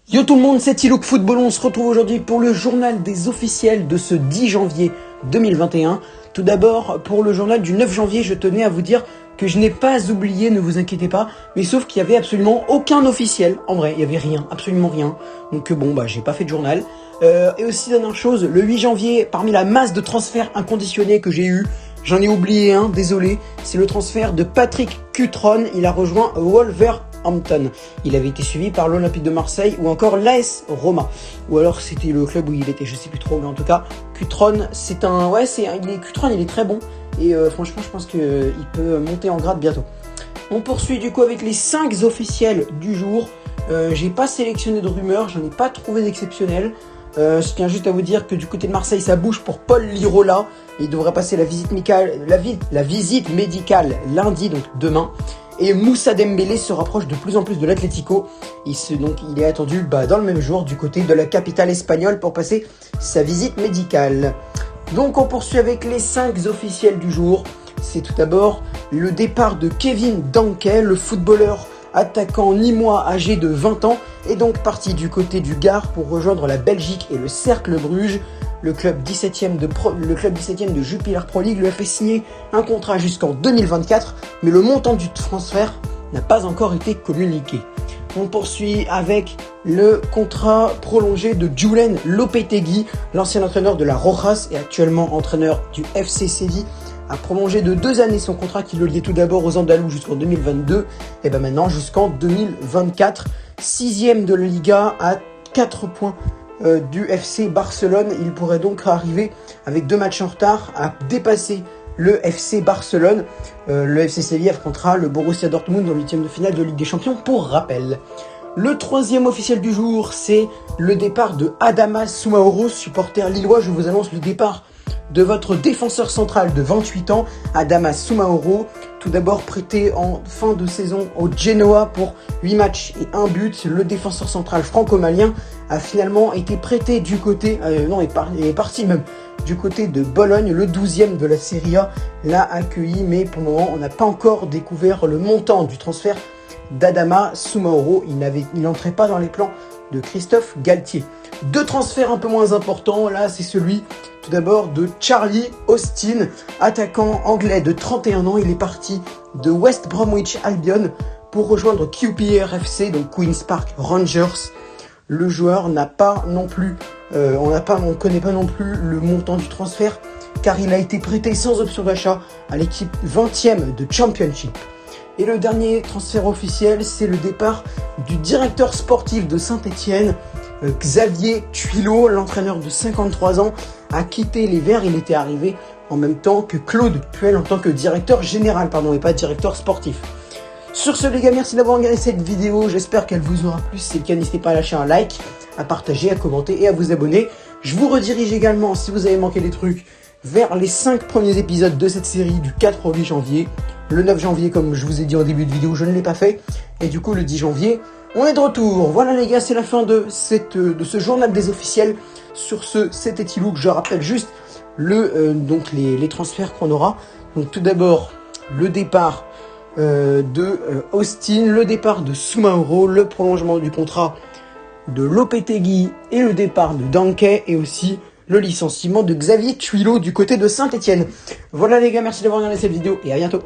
Yo tout le monde, c'est Ilook Football, on se retrouve aujourd'hui pour le journal des officiels de ce 10 janvier 2021. Tout d'abord, pour le journal du 9 janvier, je tenais à vous dire que je n'ai pas oublié, ne vous inquiétez pas, mais sauf qu'il y avait absolument aucun officiel. En vrai, il y avait rien, absolument rien. Donc bon, j'ai pas fait de journal. Et aussi, dernière chose, le 8 janvier, parmi la masse de transferts inconditionnés que j'ai eu, j'en ai oublié un, désolé, c'est le transfert de Patrick Cutrone. Il a rejoint Wolverhampton. Il avait été suivi par l'Olympique de Marseille ou encore l'AS Roma. Ou alors c'était le club où il était, je sais plus trop, mais en tout cas, Cutrone, Cutrone, il est très bon. Et franchement, je pense qu'il peut monter en grade bientôt. On poursuit du coup avec les 5 officiels du jour. J'ai pas sélectionné de rumeurs, j'en ai pas trouvé d'exceptionnel. Je tiens juste à vous dire que du côté de Marseille, ça bouge pour Paul Lirola. Il devrait passer la visite médicale lundi, donc demain. Et Moussa Dembélé se rapproche de plus en plus de l'Atlético. Il est attendu dans le même jour du côté de la capitale espagnole pour passer sa visite médicale. Donc on poursuit avec les 5 officiels du jour. C'est tout d'abord le départ de Kevin Danke, le footballeur attaquant nîmois âgé de 20 ans, est donc parti du côté du Gard pour rejoindre la Belgique et le Cercle Bruges. Le club 17e de Jupiler Pro League lui a fait signer un contrat jusqu'en 2024, mais le montant du transfert n'a pas encore été communiqué. On poursuit avec le contrat prolongé de Julen Lopetegui, l'ancien entraîneur de la Rojas et actuellement entraîneur du FC Séville, a prolongé de 2 années son contrat qui le liait tout d'abord aux Andalous jusqu'en 2022 et maintenant jusqu'en 2024. 6e de la Liga à 4 points du FC Barcelone. Il pourrait donc arriver avec 2 matchs en retard à dépasser le FC Barcelone. Le FC Séville affrontera le Borussia Dortmund en 8e de finale de Ligue des Champions pour rappel. Le 3e officiel du jour, c'est le départ de Adama Soumaoro, supporter lillois. Je vous annonce le départ de votre défenseur central de 28 ans, Adama Soumaoro. Tout d'abord prêté en fin de saison au Genoa pour 8 matchs et 1 but. Le défenseur central franco-malien a finalement été prêté du côté, est parti même du côté de Bologne. Le 12e de la Serie A l'a accueilli, mais pour le moment, on n'a pas encore découvert le montant du transfert d'Adama Soumaoro. Il n'entrait pas dans les plans de Christophe Galtier. 2 transferts un peu moins importants, là c'est celui tout d'abord de Charlie Austin, attaquant anglais de 31 ans. Il est parti de West Bromwich Albion pour rejoindre QPR FC, donc Queen's Park Rangers. Le joueur n'a pas non plus, on connaît pas non plus le montant du transfert car il a été prêté sans option d'achat à l'équipe 20e de Championship. Et le dernier transfert officiel, c'est le départ du directeur sportif de Saint-Etienne, Xavier Tuilot, l'entraîneur de 53 ans, a quitté les Verts. Il était arrivé en même temps que Claude Puel en tant que directeur général, et pas directeur sportif. Sur ce les gars, merci d'avoir regardé cette vidéo, j'espère qu'elle vous aura plu. Si c'est le cas, n'hésitez pas à lâcher un like, à partager, à commenter et à vous abonner. Je vous redirige également, si vous avez manqué des trucs, vers les 5 premiers épisodes de cette série du 4 au 8 janvier. Le 9 janvier, comme je vous ai dit en début de vidéo, je ne l'ai pas fait. Et du coup, le 10 janvier, on est de retour. Voilà les gars, c'est la fin de ce journal des officiels. Sur ce, c'était Ilook. Je rappelle juste les transferts qu'on aura. Donc tout d'abord, le départ de Austin, le départ de Soumaoro, le prolongement du contrat de Lopetegui et le départ de Danke et aussi le licenciement de Xavier Tuilot du côté de Saint-Etienne. Voilà les gars, merci d'avoir regardé cette vidéo et à bientôt.